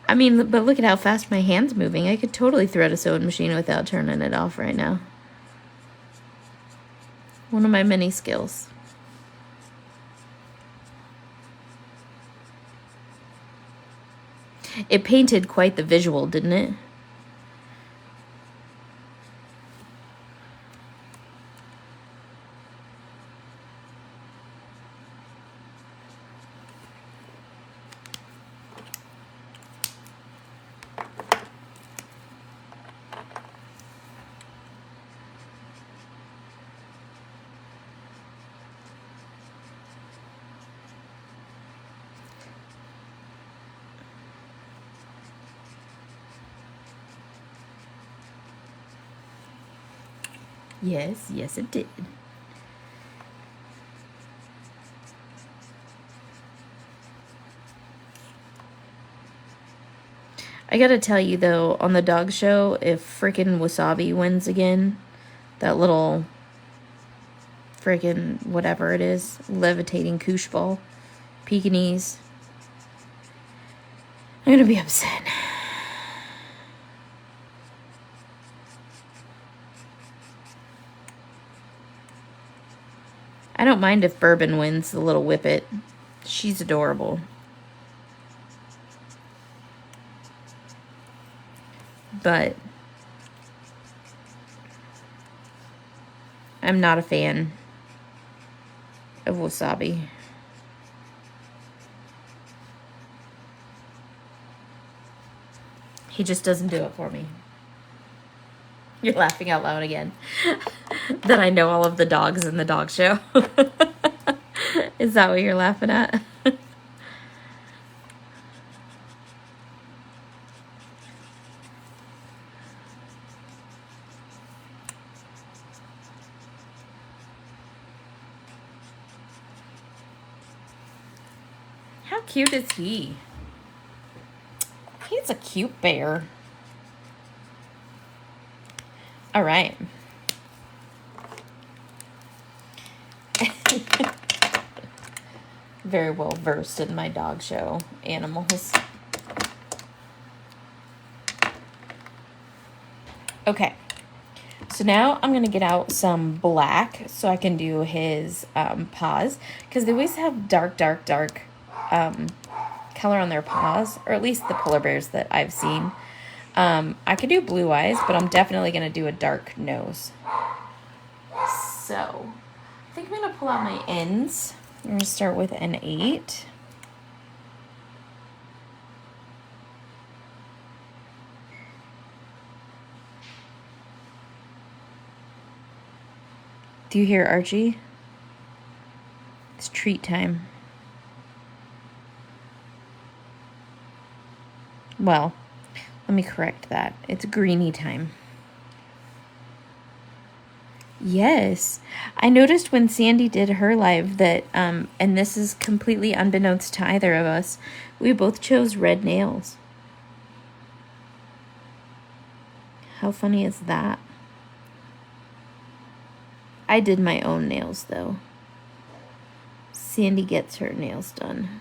I mean, but look at how fast my hand's moving. I could totally thread a sewing machine without turning it off right now. One of my many skills. It painted quite the visual, didn't it? Yes, yes it did. I gotta tell you though, on the dog show, if frickin' Wasabi wins again, that little frickin' whatever it is, levitating koosh ball, Pekingese, I'm gonna be upset. I don't mind if Bourbon wins the little whippet. She's adorable. But I'm not a fan of Wasabi. He just doesn't do it for me. You're laughing out loud again. That I know all of the dogs in the dog show. Is that what you're laughing at? How cute is he? He's a cute bear. All right. Very well versed in my dog show animals. Okay. So now I'm going to get out some black so I can do his paws. Because they always have dark color on their paws. Or at least the polar bears that I've seen. I could do blue eyes, but I'm definitely going to do a dark nose. So, I think I'm going to pull out my ends. I'm going to start with an 8. Do you hear Archie? It's treat time. Well, let me correct that. It's greenie time. Yes. I noticed when Sandy did her live that, and this is completely unbeknownst to either of us, we both chose red nails. How funny is that? I did my own nails, though. Sandy gets her nails done.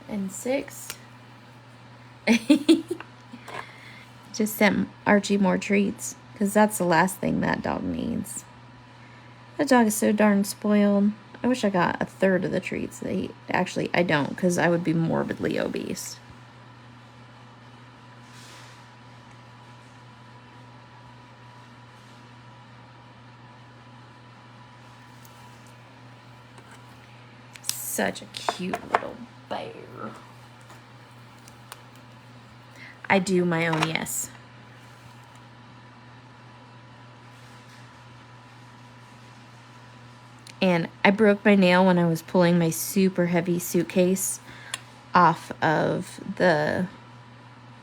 And 6. Just sent Archie more treats, because that's the last thing that dog needs. That dog is so darn spoiled. I wish I got a third of the treats that he... Actually, I don't, because I would be morbidly obese. Such a cute little bear. I do my own, yes. And I broke my nail when I was pulling my super heavy suitcase off of the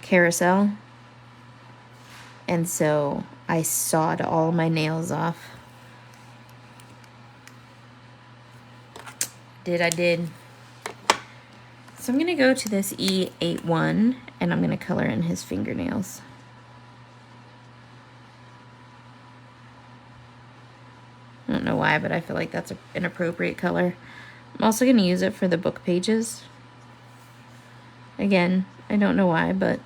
carousel. And so I sawed all my nails off. I did. So I'm going to go to this E81 and I'm going to color in his fingernails. I don't know why, but I feel like that's an appropriate color. I'm also going to use it for the book pages. Again, I don't know why, but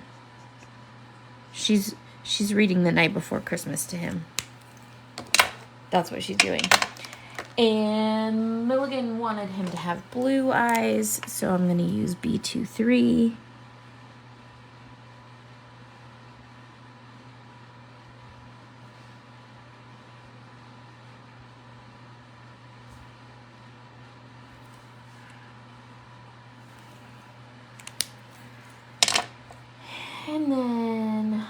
she's reading The Night Before Christmas to him. That's what she's doing. And Milligan wanted him to have blue eyes, so I'm going to use B23. And then,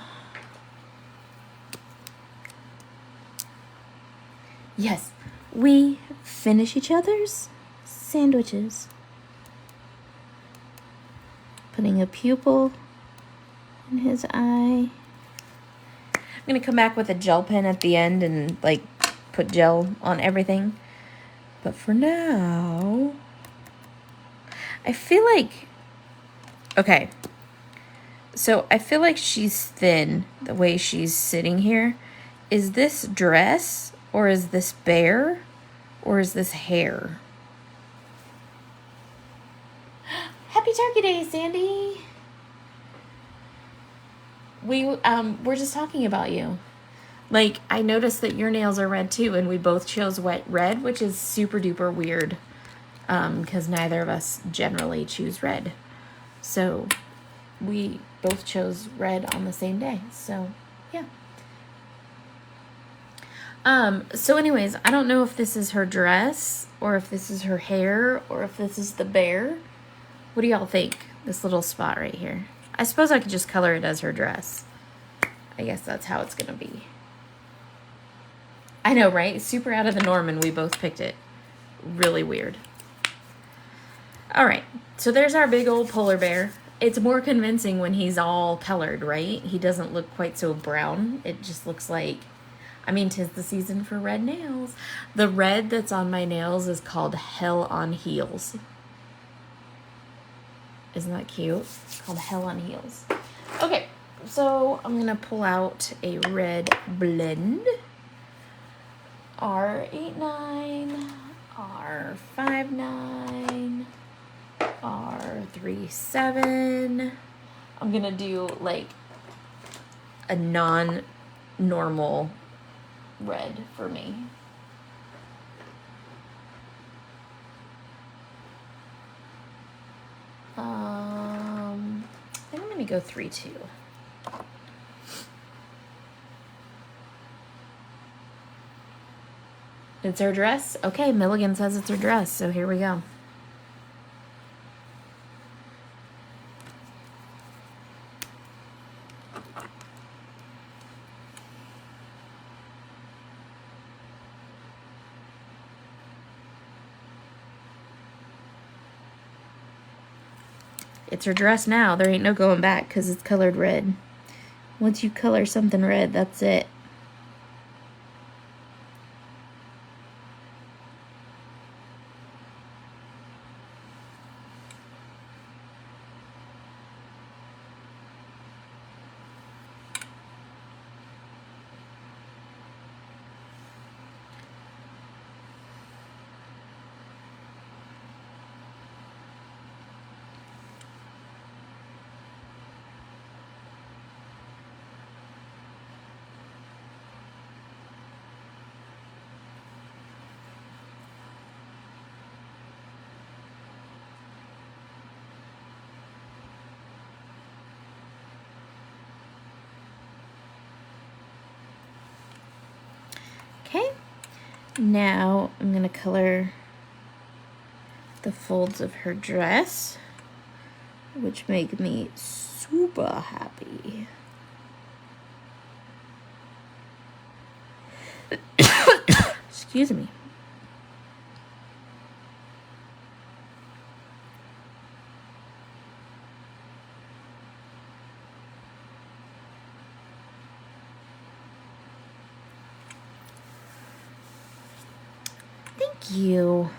yes, we finish each other's sandwiches. Putting a pupil in his eye. I'm going to come back with a gel pen at the end and like put gel on everything. But for now, I feel like, okay, so I feel like she's thin the way she's sitting here. Is this dress or is this bear or is this hair? Happy Turkey Day, Sandy. We're just talking about you. Like, I noticed that your nails are red too, and we both chose wet red, which is super duper weird, because neither of us generally choose red. So we both chose red on the same day. So yeah. So anyways, I don't know if this is her dress or if this is her hair or if this is the bear. What do y'all think? This little spot right here. I suppose I could just color it as her dress. I guess that's how it's gonna be. I know, right? Super out of the norm, and we both picked it. Really weird. All right, so there's our big old polar bear. It's more convincing when he's all colored, right? He doesn't look quite so brown. It just looks like, I mean, 'tis the season for red nails. The red that's on my nails is called Hell on Heels. Isn't that cute? It's called Hell on Heels. Okay, so I'm gonna pull out a red blend. R89, R59, R37. I'm gonna do like a non-normal red for me. I think I'm gonna go 3-2. It's her dress? Okay, Milligan says it's her dress, so here we go. It's her dress now. There ain't no going back because it's colored red. Once you color something red, that's it. Okay, now I'm going to color the folds of her dress, which make me super happy. Excuse me. Thank you.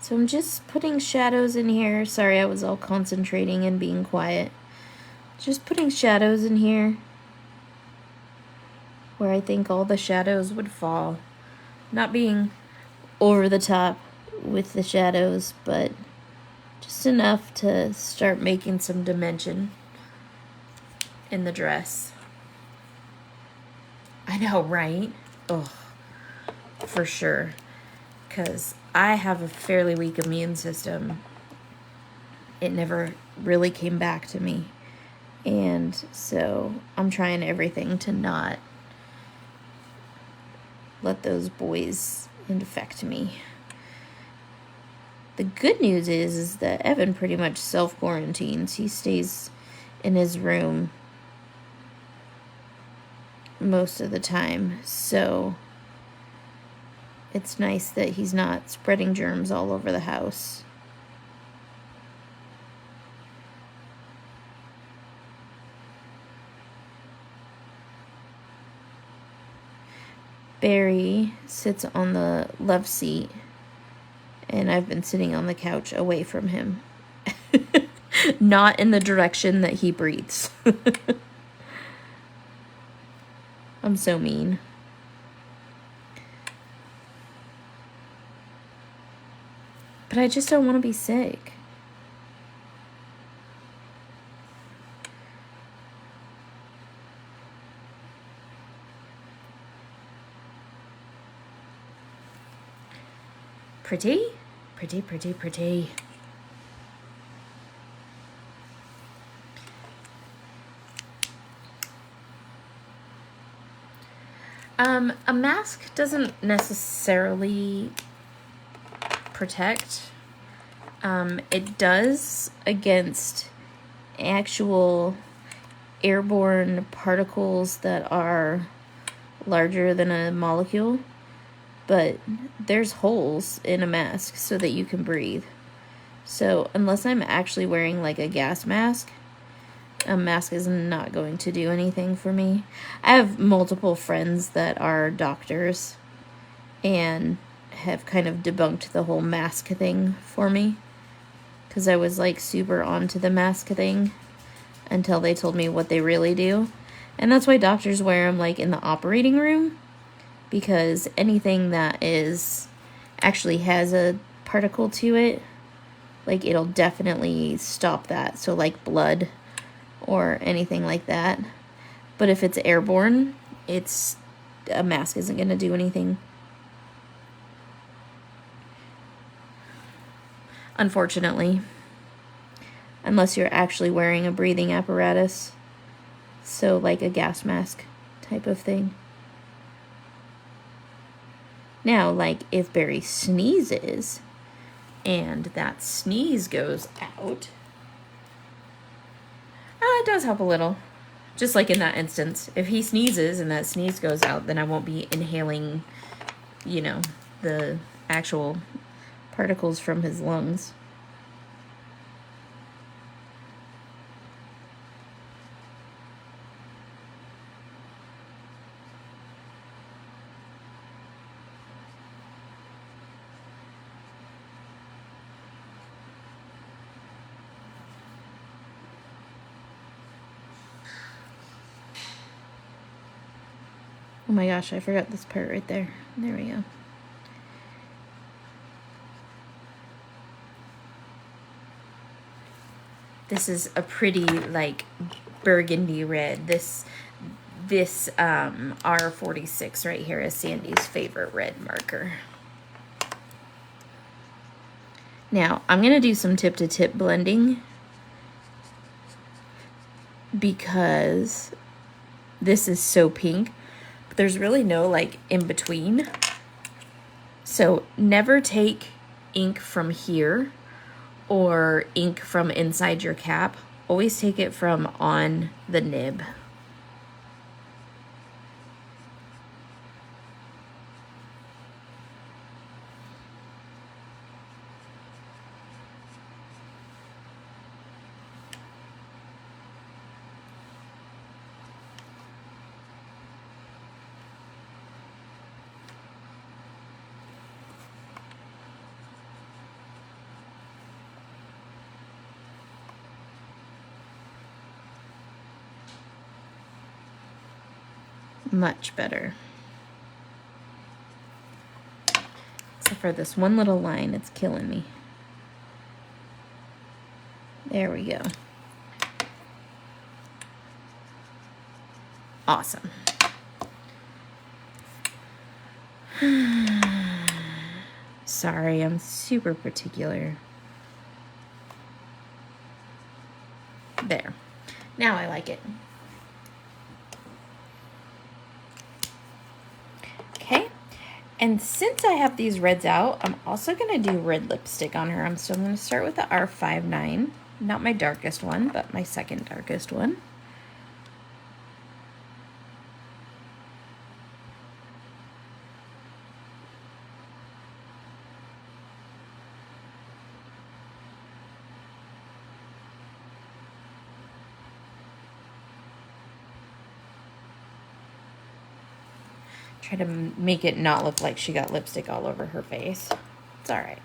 So I'm just putting shadows in here. Sorry, I was all concentrating and being quiet. Just putting shadows in here where I think all the shadows would fall. Not being over the top with the shadows, but just enough to start making some dimension in the dress. I know, right? ugh, for sure. Because I have a fairly weak immune system. It never really came back to me. And so I'm trying everything to not let those boys infect me. The good news is that Evan pretty much self-quarantines. He stays in his room most of the time. So it's nice that he's not spreading germs all over the house. Barry sits on the love seat, and I've been sitting on the couch away from him. Not in the direction that he breathes. I'm so mean. But I just don't want to be sick. Pretty? Pretty, pretty, pretty. A mask doesn't necessarily protect. It does against actual airborne particles that are larger than a molecule, but there's holes in a mask so that you can breathe. So unless I'm actually wearing like a gas mask, a mask is not going to do anything for me. I have multiple friends that are doctors and have kind of debunked the whole mask thing for me, because I was like super onto the mask thing until they told me what they really do. And that's why doctors wear them like in the operating room, because anything that is actually has a particle to it, like it'll definitely stop that. So like blood or anything like that. But if it's airborne, a mask isn't going to do anything. Unfortunately. Unless you're actually wearing a breathing apparatus. So like a gas mask type of thing. Now, like if Barry sneezes and that sneeze goes out, it does help a little. Just like in that instance. If he sneezes and that sneeze goes out, then I won't be inhaling, the actual particles from his lungs. Oh my gosh, I forgot this part right there. There we go. This is a pretty, like, burgundy red. This R46 right here is Sandy's favorite red marker. Now, I'm going to do some tip-to-tip blending because this is so pink. But there's really no, like, in-between. So never take ink from here or ink from inside your cap. Always take it from on the nib. Much better. Except for this one little line, it's killing me. There we go. Awesome. Sorry, I'm super particular. There. Now I like it. Okay. And since I have these reds out, I'm also going to do red lipstick on her. I'm still going to start with the R59. Not my darkest one, but my second darkest one. Try to make it not look like she got lipstick all over her face. It's all right.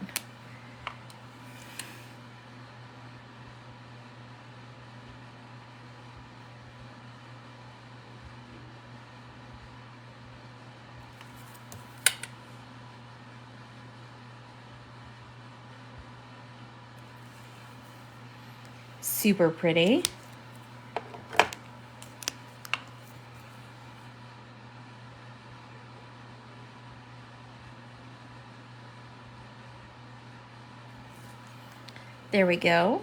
Super pretty. There we go.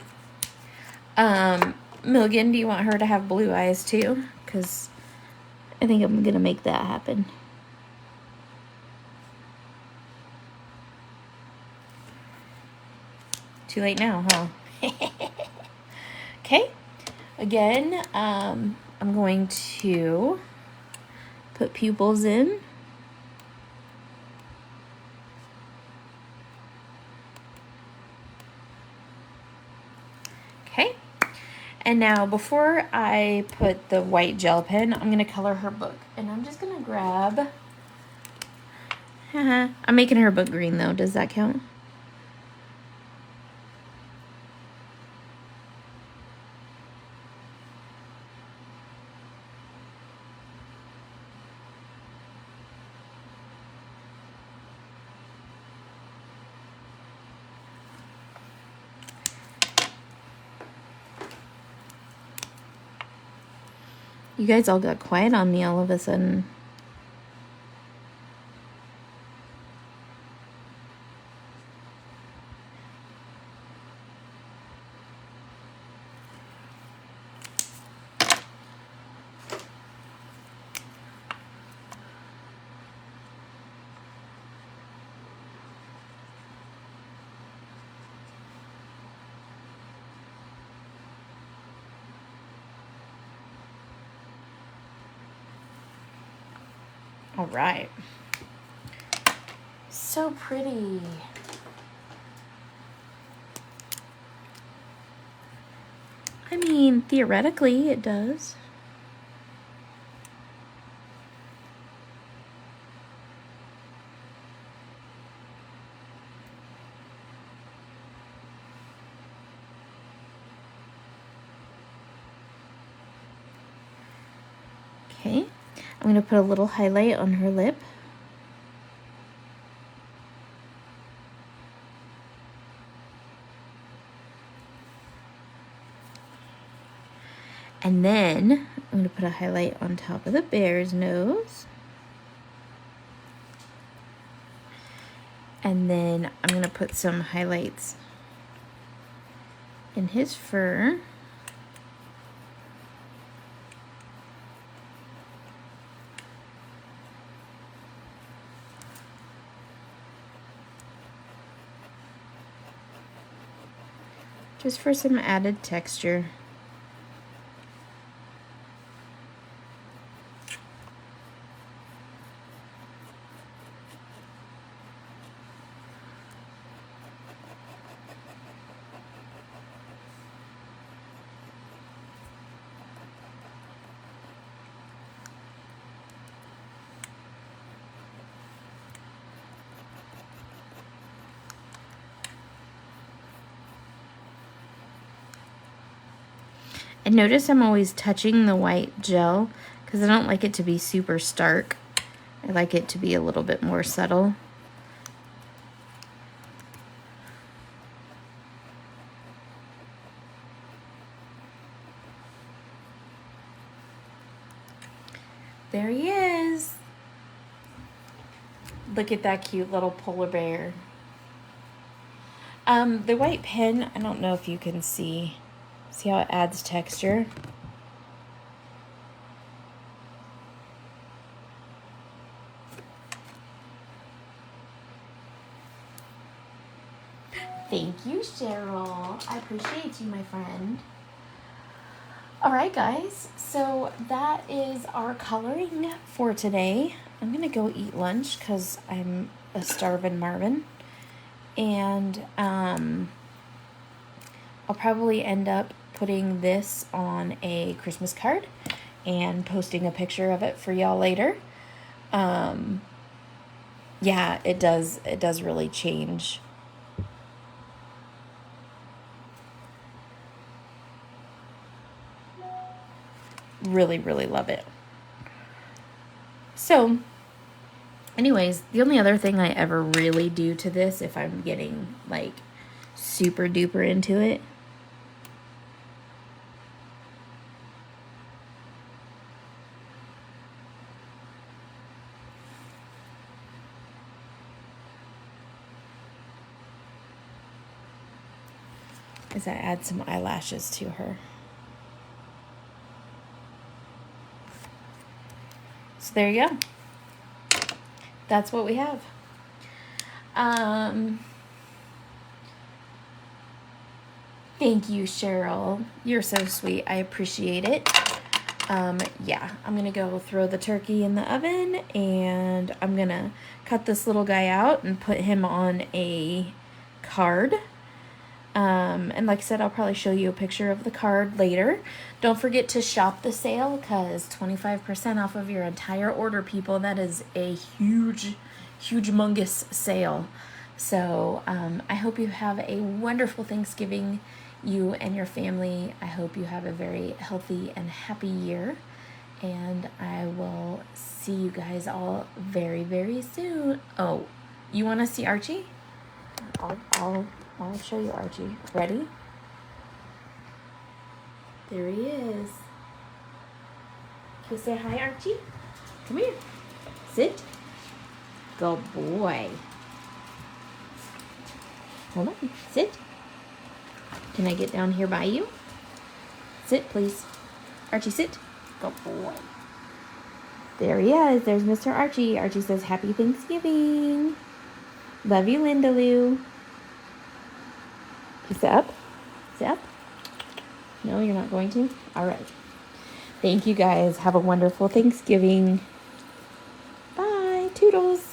Milligan, do you want her to have blue eyes too? Because I think I'm going to make that happen. Too late now, huh? Okay. Again, I'm going to put pupils in. Okay. And now before I put the white gel pen, I'm going to color her book. And I'm just going to grab... I'm making her book green though. Does that count? You guys all got quiet on me all of a sudden. All right. So pretty. I mean, theoretically, it does. Okay. I'm going to put a little highlight on her lip. And then I'm going to put a highlight on top of the bear's nose. And then I'm going to put some highlights in his fur. Just for some added texture. And notice I'm always touching the white gel because I don't like it to be super stark. I like it to be a little bit more subtle. There he is. Look at that cute little polar bear. The white pen, I don't know if you can see. See how it adds texture? Thank you, Cheryl. I appreciate you, my friend. All right, guys. So that is our coloring for today. I'm going to go eat lunch because I'm a starving Marvin. And I'll probably end up putting this on a Christmas card and posting a picture of it for y'all later. Yeah, it does really change. Really, really love it. So, anyways, the only other thing I ever really do to this, if I'm getting like super duper into it, is I add some eyelashes to her. So there you go. That's what we have. Thank you, Cheryl. You're so sweet. I appreciate it. Yeah, I'm going to go throw the turkey in the oven, and I'm going to cut this little guy out and put him on a card. And like I said, I'll probably show you a picture of the card later. Don't forget to shop the sale because 25% off of your entire order, people. That is a huge, humongous sale. So I hope you have a wonderful Thanksgiving, you and your family. I hope you have a very healthy and happy year. And I will see you guys all very, very soon. Oh, you want to see Archie? I'll show you Archie. Ready? There he is. Can you say hi, Archie? Come here. Sit. Good boy. Hold on. Sit. Can I get down here by you? Sit, please. Archie, sit. Good boy. There he is. There's Mr. Archie. Archie says, Happy Thanksgiving. Love you, Linda Lou. You sit up? Sit up? No, you're not going to? All right. Thank you, guys. Have a wonderful Thanksgiving. Bye. Toodles.